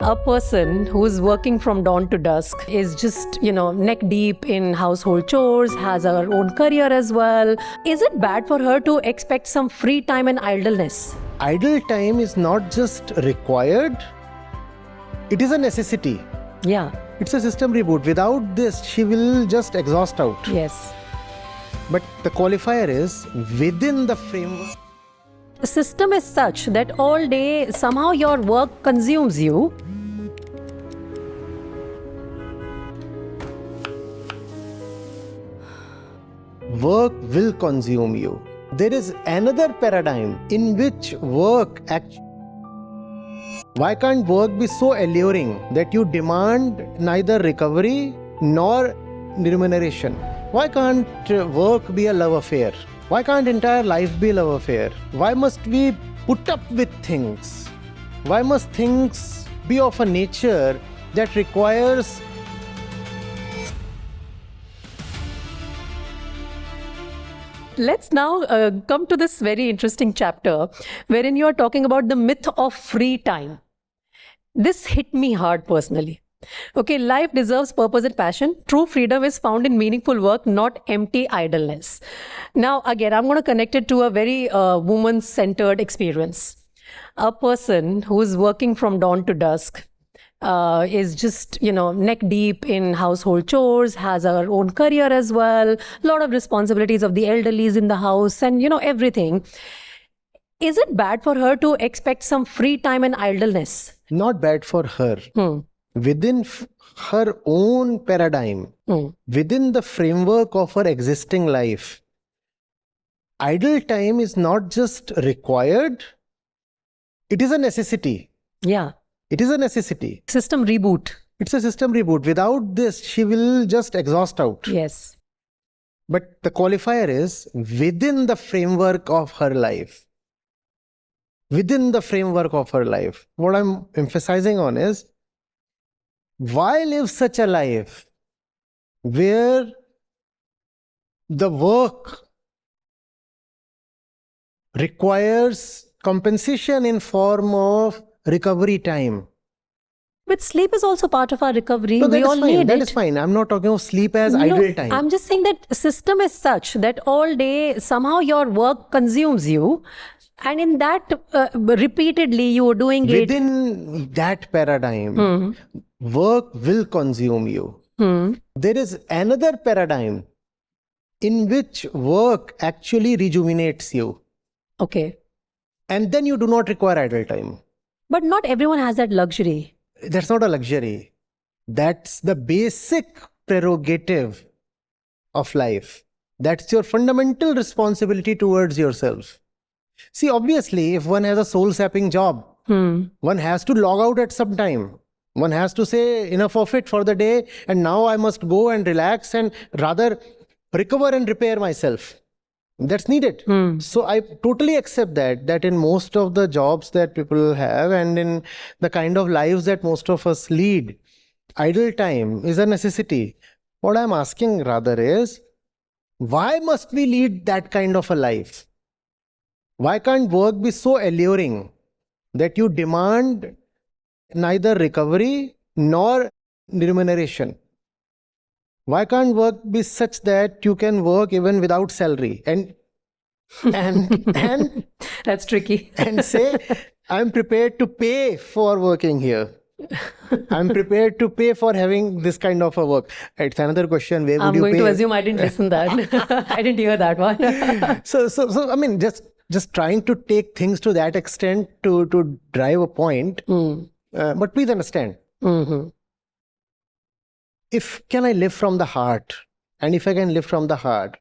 A person who's working from dawn to dusk is just, neck deep in household chores, has her own career as well. Is it bad for her to expect some free time and idleness? Idle time is not just required, it is a necessity. Yeah. It's a system reboot. Without this, she will just exhaust out. Yes. But the qualifier is within the framework. The system is such that all day somehow your work consumes you. Work will consume you. There is another paradigm in which work actually. Why can't work be so alluring that you demand neither recovery nor remuneration? Why can't work be a love affair? Why can't entire life be a love affair? Why must we put up with things? Why must things be of a nature that requires Let's now come to this very interesting chapter wherein you are talking about the myth of free time. This hit me hard personally. Okay, life deserves purpose and passion. True freedom is found in meaningful work, not empty idleness. Now, again, I'm going to connect it to a very woman-centered experience. A person who's working from dawn to dusk is just, neck deep in household chores, has her own career as well, a lot of responsibilities of the elderlies in the house and, everything. Is it bad for her to expect some free time and idleness? not bad for her? Within her own paradigm, within the framework of her existing life, idle time is not just required, it is a necessity. Yeah. It is a necessity. System reboot. It's a system reboot. Without this, she will just exhaust out. Yes. But the qualifier is within the framework of her life. Within the framework of her life. What I'm emphasizing on is, why live such a life where the work requires compensation in form of recovery time? But sleep is also part of our recovery. No, that we is all fine. need That it. is fine. I'm not talking of sleep as No, idle time. I'm just saying that system is such that all day somehow your work consumes you, and in that repeatedly you are doing it. Within that paradigm, work will consume you. There is another paradigm in which work actually rejuvenates you. Okay. And then you do not require idle time. But not everyone has that luxury. That's not a luxury. That's the basic prerogative of life. That's your fundamental responsibility towards yourself. See, obviously, if one has a soul-sapping job, one has to log out at some time. One has to say enough of it for the day, and now I must go and relax and rather recover and repair myself. That's needed. So I totally accept that in most of the jobs that people have and in the kind of lives that most of us lead, idle time is a necessity. What I'm asking rather is, why must we lead that kind of a life? Why can't work be so alluring that you demand neither recovery nor remuneration? Why can't work be such that you can work even without salary and That's tricky. and say, I'm prepared to pay for working here. I'm prepared to pay for having this kind of a work. It's another question. Where would I'm you going pay? to assume I didn't listen that. I didn't hear that one. So I mean, just trying to take things to that extent to drive a point. But please understand. If can I live from the heart, and if I can live from the heart,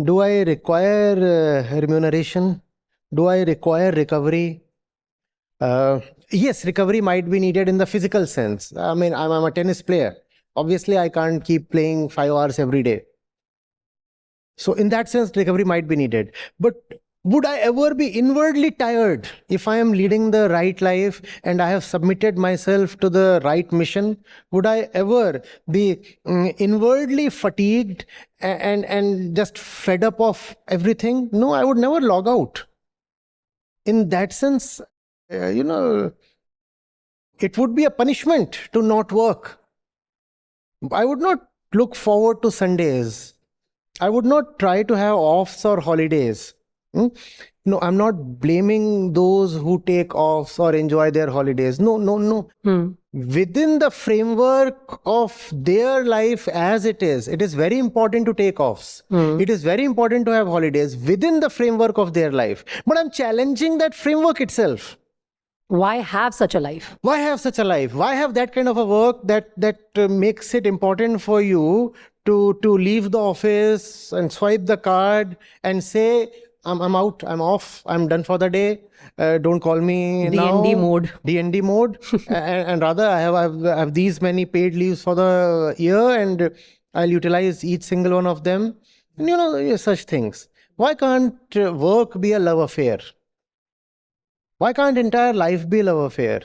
do I require remuneration? Do I require recovery? Yes, recovery might be needed in the physical sense. I mean, I'm a tennis player. Obviously, I can't keep playing 5 hours every day. So in that sense, recovery might be needed. But would I ever be inwardly tired if I am leading the right life and I have submitted myself to the right mission? Would I ever be inwardly fatigued and just fed up of everything? No, I would never log out. In that sense, it would be a punishment to not work. I would not look forward to Sundays. I would not try to have offs or holidays. Hmm? No, I'm not blaming those who take offs or enjoy their holidays. No, no, no. Within the framework of their life as it is very important to take offs. It is very important to have holidays within the framework of their life. But I'm challenging that framework itself. Why have such a life? Why have such a life? Why have that kind of a work that makes it important for you to leave the office and swipe the card and say, I'm out, I'm off, I'm done for the day. Don't call me now. DND mode. DND mode. And rather, I have these many paid leaves for the year, and I'll utilize each single one of them. And such things. Why can't work be a love affair? Why can't entire life be a love affair?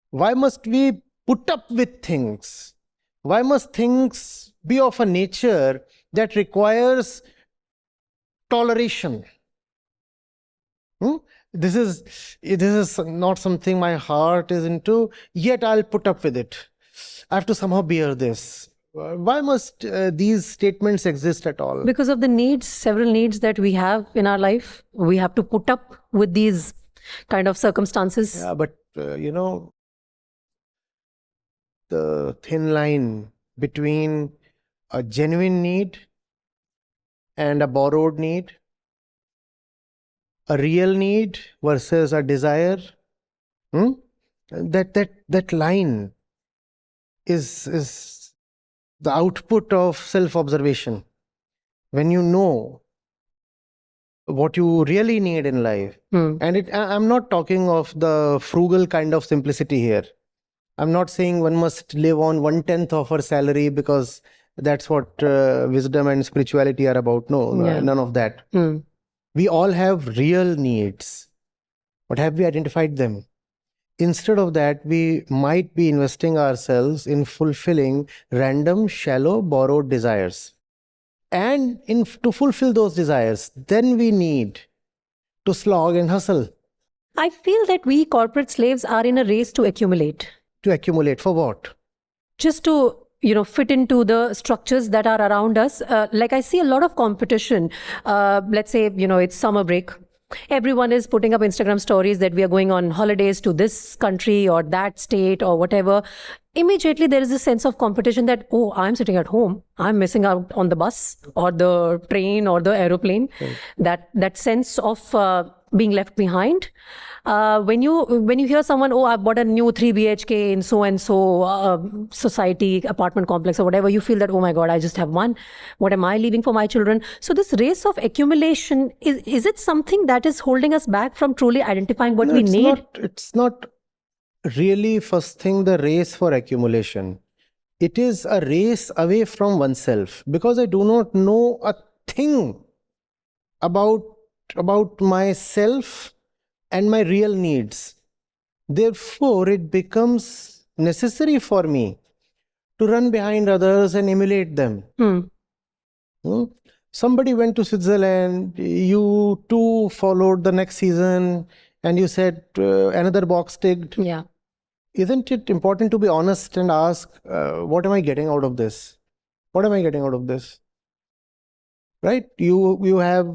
Why must we put up with things? Why must things be of a nature that requires toleration? This is not something my heart is into, yet I'll put up with it. I have to somehow bear this. Why must these statements exist at all? Because of the needs, several needs that we have in our life. We have to put up with these kind of circumstances. Yeah, but the thin line between a genuine need and a borrowed need, a real need versus a desire, that line is the output of self-observation. When you know what you really need in life, and I'm not talking of the frugal kind of simplicity here. I'm not saying one must live on 1/10 of her salary because that's what wisdom and spirituality are about. No, none of that. We all have real needs, but have we identified them? Instead of that, we might be investing ourselves in fulfilling random, shallow, borrowed desires. And to fulfill those desires, then we need to slog and hustle. I feel that we corporate slaves are in a race to accumulate. To accumulate for what? Just to fit into the structures that are around us. Like I see a lot of competition. Let's say, it's summer break. Everyone is putting up Instagram stories that we are going on holidays to this country or that state or whatever. Immediately there is a sense of competition that, oh, I'm sitting at home. I'm missing out on the bus or the train or the aeroplane. Right. That sense of being left behind. When you hear someone, oh, I bought a new 3 BHK in so and so society apartment complex or whatever, you feel that, oh my God, I just have one. What am I leaving for my children? So this race of accumulation, is it something that is holding us back from truly identifying what we need? It's not really first thing the race for accumulation. It is a race away from oneself, because I do not know a thing about myself and my real needs. Therefore, it becomes necessary for me to run behind others and emulate them. Somebody went to Switzerland, you too followed the next season, and you said another box ticked. Yeah. Isn't it important to be honest and ask, what am I getting out of this? What am I getting out of this? Right? You have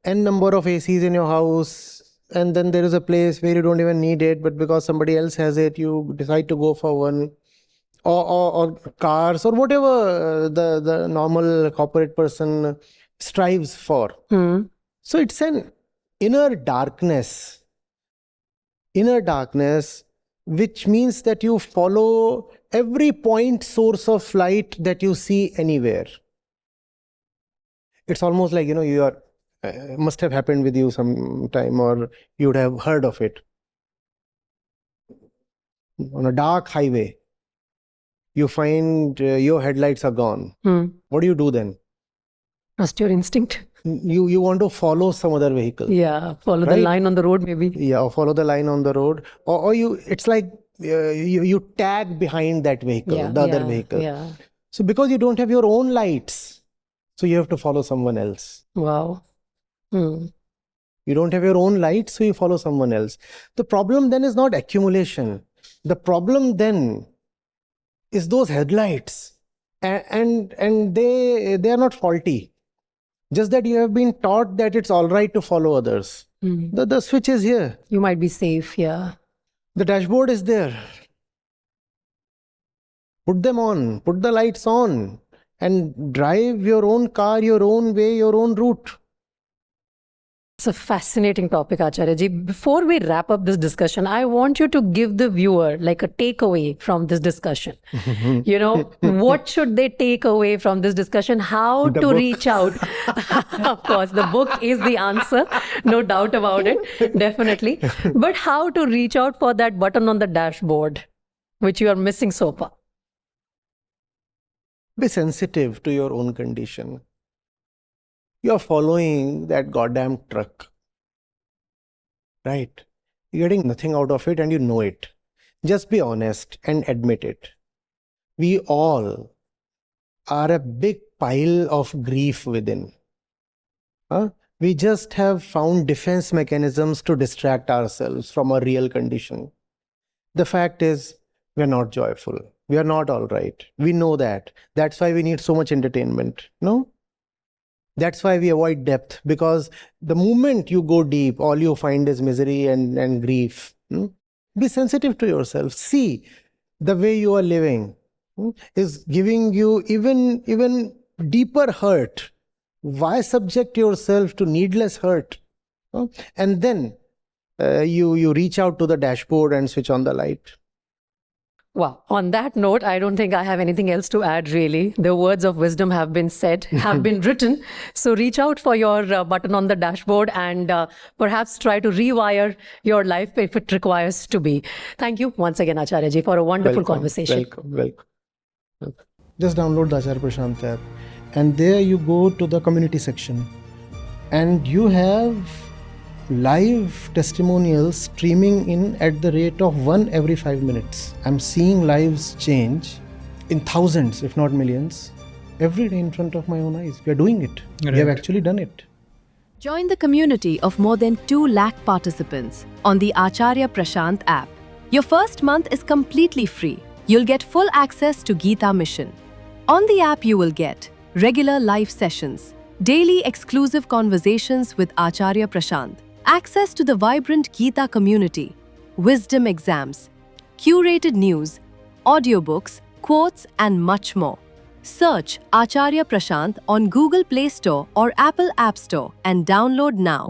n number of ACs in your house, and then there is a place where you don't even need it, but because somebody else has it, you decide to go for one. Or cars, or whatever the normal corporate person strives for. So it's an inner darkness, which means that you follow every point source of light that you see anywhere. It's almost like, you are must have happened with you sometime, or you would have heard of it. On a dark highway, you find your headlights are gone. What do you do then? Trust your instinct. You want to follow some other vehicle. Yeah, follow the line on the road maybe. Yeah, or follow the line on the road. Or it's like you tag behind that vehicle, other vehicle. Yeah. So because you don't have your own lights, so you have to follow someone else. Wow. You don't have your own lights, so you follow someone else. The problem then is not accumulation. The problem then is those headlights, and they are not faulty. Just that you have been taught that it's all right to follow others. The switch is here. You might be safe, yeah. The dashboard is there. Put them on, put the lights on, and drive your own car, your own way, your own route. It's a fascinating topic, Acharya Ji. Before we wrap up this discussion, I want you to give the viewer like a takeaway from this discussion. What should they take away from this discussion? How to reach out? Of course, the book is the answer, no doubt about it, definitely. But how to reach out for that button on the dashboard, which you are missing so far? Be sensitive to your own condition. You're following that goddamn truck, right? You're getting nothing out of it and you know it. Just be honest and admit it. We all are a big pile of grief within. We just have found defense mechanisms to distract ourselves from our real condition. The fact is, we're not joyful. We are not all right. We know that. That's why we need so much entertainment. No? That's why we avoid depth, because the moment you go deep, all you find is misery and grief. Be sensitive to yourself. See, the way you are living is giving you even deeper hurt. Why subject yourself to needless hurt? And then you reach out to the dashboard and switch on the light. Wow. On that note, I don't think I have anything else to add, really. The words of wisdom have been said, have been written. So reach out for your button on the dashboard and perhaps try to rewire your life if it requires to be. Thank you once again, Acharya Ji, for a wonderful conversation. Welcome. Just download the Acharya Prashant app, and there you go to the community section, and you have live testimonials streaming in at the rate of 1 every 5 minutes. I'm seeing lives change in thousands, if not millions, every day in front of my own eyes. We are doing it. Right. We have actually done it. Join the community of more than 2 lakh participants on the Acharya Prashant app. Your first month is completely free. You'll get full access to Gita Mission. On the app, you will get regular live sessions, daily exclusive conversations with Acharya Prashant, access to the vibrant Gita community, wisdom exams, curated news, audiobooks, quotes, and much more. Search Acharya Prashant on Google Play Store or Apple App Store and download now.